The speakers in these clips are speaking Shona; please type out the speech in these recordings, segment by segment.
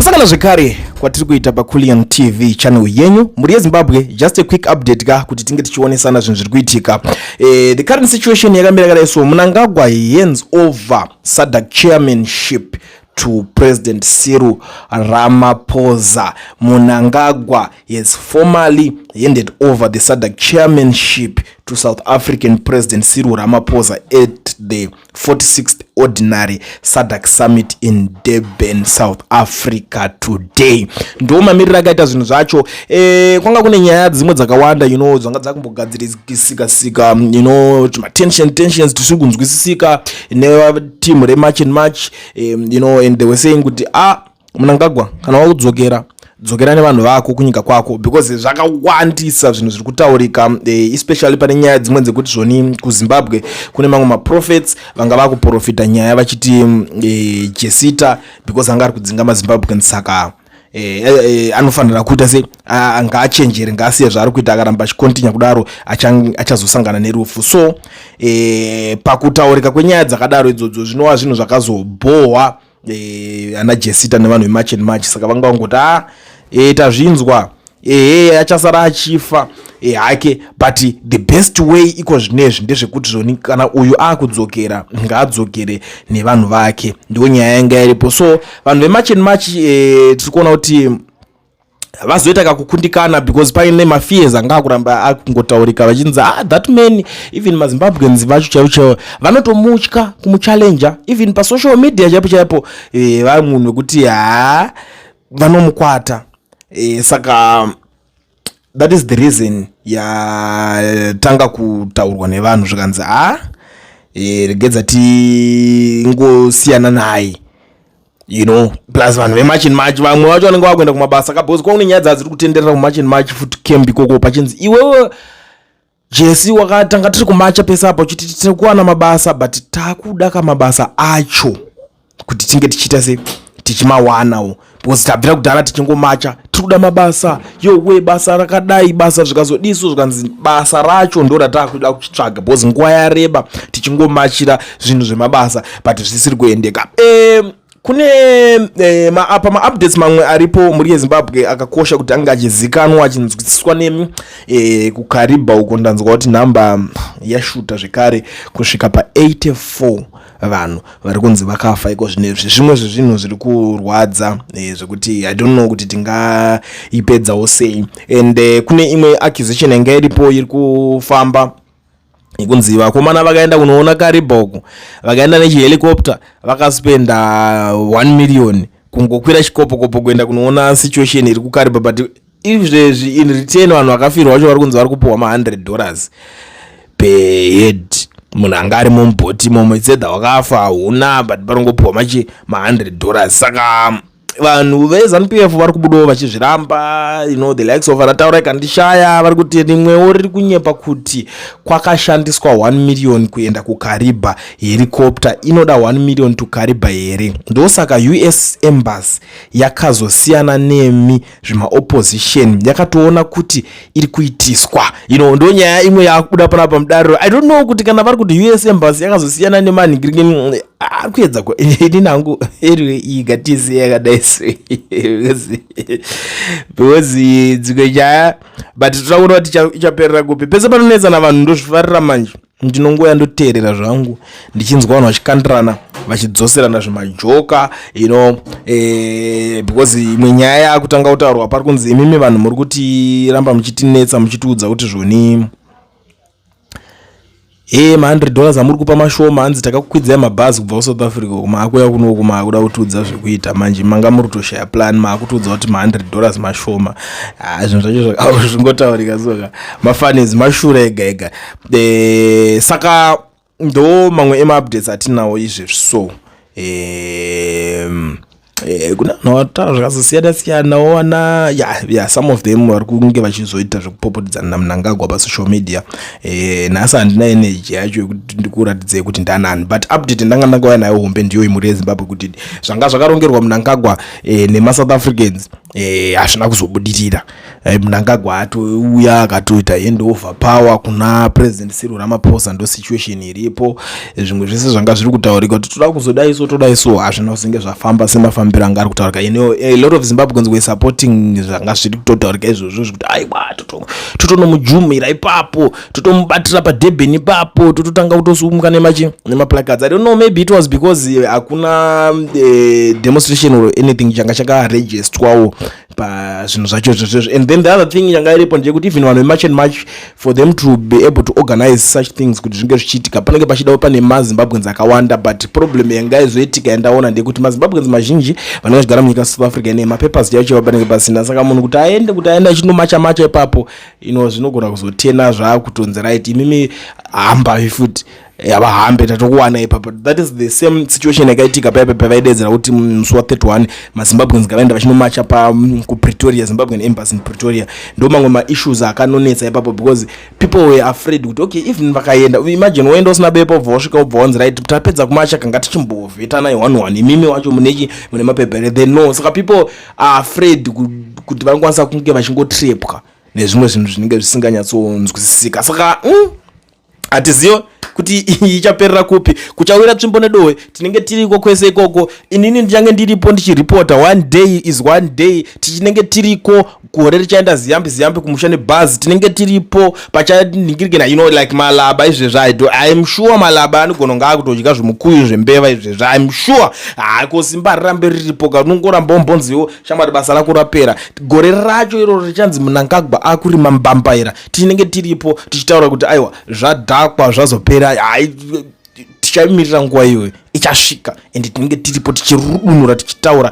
Masaka na zvekare kwatiri kuita paKulian TV channel yenyu muri Zimbabwe. Just a quick update ka kuti tinge tichionesana zvinhu zviri kuitika. The current situation yakamira kadai so Mnangagwa hands over SADC chairmanship to President Cyril Ramaposa. Mnangagwa has formally handed over the SADC chairmanship to South African President Cyril Ramaposa at the 46th Ordinary SADC Summit in Durban, South Africa today. Ndo mamirira akaita zvinhu zvacho. Kwanga kune nyaya dzimwe dzakawanda, dzanga dzakumbogadzirisika, tensions tisiri kunzwisisika ne team rematch and match, and they were saying kuti Mnangagwa kana wakudzokera dzokera nevanhu vako kunyika kwako, because zvakawandisa zvinhu zviri kutaurika, especially pane nyaya dzimwe dzekuti zvoni kuZimbabwe kune mamwe maprofits vanga vakuprofita nyaya vachiti jesita because anga ari kudzinga maZimbabweans, saka anofanira kuita se ngaachenjere ngaasiye zvaari kuita, akaramba achikontinya kudaro achazosangana nerufu. So pakutaurika kwenyaya dzakadaro idzodzo zvinova zvinhu zvakazobhohwa ana jesita nevanhu vematch and match, saka vanga vangoti tazvinzwa achasara achifa hake, but the best way iko zvinezvi ndezvekuti zvoni kana uyu akudzokera ngaadzokere nevanhu vake, ndiyo nyaya yanga iripo. So vanhu vematch and match tiri kuona kuti vazoita kakukundikana because paine mafears anga akuramba akungotaurika vachinzi that man, even maZimbabweans vacho chaivo vanotomutya kumuchallenger even pa social media chaipo vari munhu wekuti vanomukwata. Saka that is the reason yatanga kutaurwa nevanhu zvikanzi regedza tingosiyana naye, plus vanhu vematch and match vamwe vacho vanenge vakuenda kumabasa kabhozi kwaune nyaya dzadziri kutenderera kumatch and match futi camp ikoko pachinzi iwewe jesi wakatanga tiri kumacha pesa apo chiti tiri kuwana mabasa, but takuda kamabasa acho kuti tinge tichita se tichimawanawo, because tabvira kudhara tichingomacha tiri kuda mabasa, yowe basa rakadai, basa zvikazodiso zvikanzi basa racho ndo ratakuda kuchitsvaga, because nguva yareba tichingomachira zvinhu zvemabasa but zvisiri kuendeka. Kune ma-updates mamwe aripo muri Zimbabwe akakosha kuti anga achizikanwa achinzwisiswa nemi kuKariba uko ndanzwa kuti namba yashuta zvekare kusvika pa 84 vanhu vari kunzi vakafa iko zvinezvi. Zvimwe zvezvinhu zviri kurwadza zvekuti I don't know kuti tingaipedzawo sei. And kune imwe accusation yanga iripo iri kufamba ikunzi vakomana vakaenda kunoona Kariba uko, vakaenda nechihelicopter vakaspenda 1 million kungokwira chikopokopo kuenda kunoona situation iri kuKariba, but izvezvi in return vanhu vakafirwa vacho vari kunzi vari kupiwa $100 per head. Munhu anga ari mumubhoti momwe tsedha wakafa hauna, but paringopiwa machi $100. Saka vanhu veZANU-PF vari kubudawo vachizviramba, the likes of vanataura ikandishaya vari kuti rimwewo riri kunyepa kuti kwakashandiswa 1 million kuenda kuKariba, helicopter inoda 1 million to Kariba here. Ndosaka US Embassy yakazosiyana nemi zvima-opposition yakatoona kuti iri kuitiswa, ndo nyaya imwe yakubuda panapa mudariro. I don't know kuti kana vari kuti US Embassy yakazosiyana nemanhingiriki kuedza inangu anyway igatisi yakadai because dzimwe nyaya, but tinoona kuti ichaperera kupi. Pese panonetsa na vanhu ndozvifarira manje, ndinongoya ndoteerera zvangu ndichinzwa vanhu vachikandirana vachidzoserana zvimajoka, because imwe nyaya yakutanga kutaurwa pari kunzi imimi vanhu muri kuti ramba muchitinetsa muchitiudza kuti zvoni $100 amuri kupa mashoma, hanzi takakwidzai mabhazi kubva kuSouth Africa maakuya kunoku maakuda kutiudza zvekuita manje manga muri kutoshaya plan maakutiudza kuti $100 mashoma. Zvinhu zvacho zvingotaurika soka mafanizi mashura ega ega. Saka ndo mamwe ema-updates atinawo izvezvi. So kuna nota zvakasiyana siyana wana some of them vari kunge vachizoita zvekupopotedzana naMnangagwa pasocial media. Nhasi handina energy yacho yekuti ndikuratidze kuti ndanani, but update ndanga ndangauya nayo hombe ndiyo imuri yeZimbabwe kuti zvanga zvakarongerwa Mnangagwa nemaSouth Africans hazvina kuzobudirira. Mnangagwa atouya akatoita handover power kuna President Cyril Ramaposa, ndo situation iripo. Zvimwe zvese zvanga zviri kutaurika kuti toda kuzodai so hazvina kuzinge zvafamba semafambiro anga ari kutaurika. saka a lot of Zimbabweans were supporting zvanga zviri kutotaurika izvozvo zvekuti aiwa totonomujumira ipapo, totomubatira paDurban ipapo, tototanga kutosumuka nemaplacards. I don't know, maybe it was because hakuna demonstration or anything changa chakaregistrwawo pazvinhu zvacho zvozvo. And then the other thing yanga iripo ndeyekuti even vanhu vemarch and march, for them to be able to organize such things kuti zvinge zvichiitika panenge pachidawo pane maZimbabweans akawanda. But problem yanga izoitika yandaona ndeyekuti maZimbabweans mazhinji vanenge vachigara munyika South Africa mapapers yacho panenge pasina, saka munhu kuti aende achinomacha ipapo zvinogona kuzotena zvaakutonzi right imimi hamba futi yavahambe tatokuwana ipapo. That is the same situation yakaitika pavaidedzera kuti musi wa31 maZimbabweans ngavaenda vachinomacha kuPretoria, Zimbabwean embassy in Pretoria. Ndo mamwe maissues akanonetsa ipapo because people were afraid kuti okay, even vakaenda, imagine waenda usina bepo vosvika ubva wanzi right tapedza kumacha kanga tichimbovhetana 1-1 imimi wacho mune mapepere, they know. Saka people are afraid kuti vanokwanisa kunge vachingotrepwa nezvimwe zvinhu zvinenge zvisinganyatsonzwisisika. Saka hatiziyo kuti ichaperera kupi, kuchawira tsvimbo nedowe, tinenge tiriko kwese ikoko. Inini ndichange ndiripo ndichiripota, one day is one day. Tichinenge tiriko gore richaenda ziyambi kumusha nebhazi, tinenge tiripo pachaningirikena like malaba izvezvo. I am sure malaba anogona kunge akutodya zvimukuyu zvembeva izvezvo, I am sure. Ko simba rirambe riripo, kanongoramba umbonziwo shamwari basa rako rapera. Gore racho iro richanzi Mnangagwa akurima mbambaira, tinenge tiripo tichitaura kuti aiwa zvadhakwa zvazopera. Tichamirira nguva iyoyo ichasvika and tinenge tiripo tichirudunura tichitaura.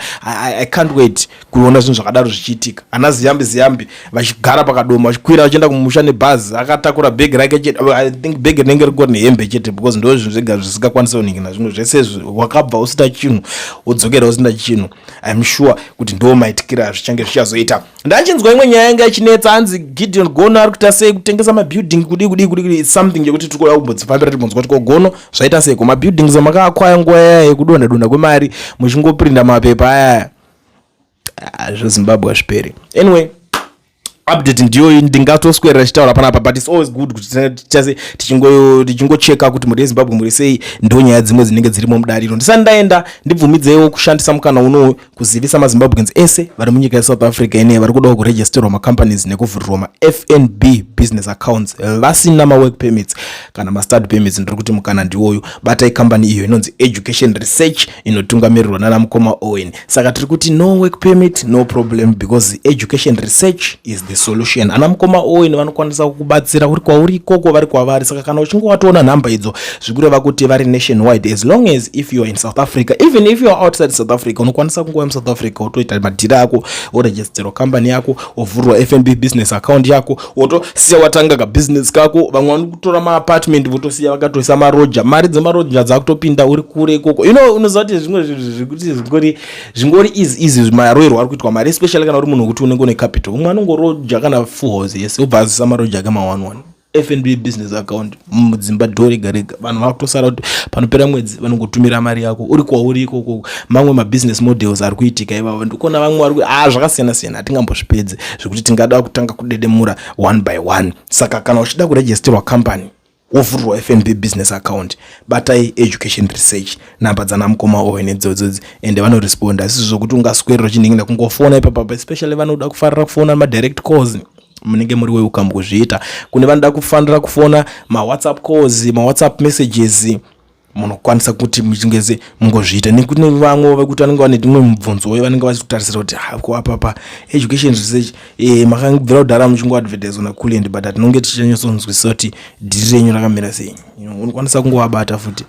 I can't wait kuona zvinhu zvakadaro zvichiitika. Ana ziyambi vachigara pakadoma vachikwira vachienda kumusha nebhazi akatakura bhegi rake chete. I think bhegi rinenge rigori nehembe chete because ndo zvinhu zvega zvisingakwanisa kuningina zvimwe zvese wakabva usina chinhu wodzokera usina chinhu. I'm sure kuti ndo maitikira zvichange zvichazoita. Ndachinzwa imwe nyaya yanga ichinetsa anzi Gideon Gono ari kuita sei kutengesa mabuilding kudi it's something yekuti tiri kuda kumbodzifambira timbonzwa kuti Gono zvaita sei ko mabuildings amakakwaya nguva yekudonha kwemari muchingoprinda mapepa aya zveZimbabwe zvipere. Anyway, update ndiyo ndingatoswera chitaura panapa, but it's always good kuti tichingocheka kuti muri yeZimbabwe muri sei, ndo nyaya dzimwe dzinenge dzirimo mudariro. Ndisati ndaenda ndibvumidzewo kushandisa mukana uno kuzivisa maZimbabweans ese vari munyika yeSouth Africa ine vari kudawo kuregisterwa macompanies nekuvhurirwa maFNB business accounts vasina mawork permits kana mastard permits. Ndiri kuti mukana ndiwoyo. Batai company iyo inonzi Education Research inotungamirirwa naMukoma Owen. Saka tiri kuti no work permit no problem because Education Research is the solution. Ana Mukoma Owen vanokwanisa kukubatsira uri kwauri ikoko vari kwavari. Saka kana uchinge watoona nhamba idzo zvikureva kuti vari nationwide, as long as if you are in South Africa, even if you are outside South Africa, unokwanisa kungowa muSouth Africa wotoita madhira ako, woregisterwa company yako, wovhurwa FNB business account yako, wotosiya watanga ka business kako. Vamwe vanokutora ma-apartment votosiya vakatoisa maroja, mari dzemaroja dzakutopinda uri kure ikoko. Unozati zvimwe zvikuti zvingori easy maroyerwa ari kuitwa mari, especially kana uri munhu wekuti unenge une capital. Umwe anongoroja kana full house yes ubva azisa maroja kama 1-1 FNB business account mudzimba dori garega. Vanhu vakutosara kuti panopera mwedzi vanongotumira mari yako uri kwauri ikoko. Mamwe mabusiness models ari kuitika ivavo ndikona vamwe vari zvakasiyana hatingambozvipedze zvekuti tingada kutanga kudedemura one by one. Saka kana uchida kuregisterwa company wovhurwa FNB business account, batai Education Research, namba dzana Mukoma Owen edzodzodzi ende vanoresponda. Asi zvokuti ungaswera uchiningina kungofona ipapo, especially vanoda kufarira kufona ma-direct calls munenge muri welcome kuzviita. Kune vanoda kufanira kufona ma-WhatsApp calls, ma-WhatsApp messages, munokwanisa kuti muchingeze mungozviita. Nekuti vamwe vekuti vanenge vane imwe mibvunzo vanenge vachitarisira kuti apa Education Research makangobvira kudhara muchingoadvertise na Kulendi, but tinonge tichanyatsokunzwisisa kuti dhiri renyu rakamira sei. Unokwanisa kungovabata futi.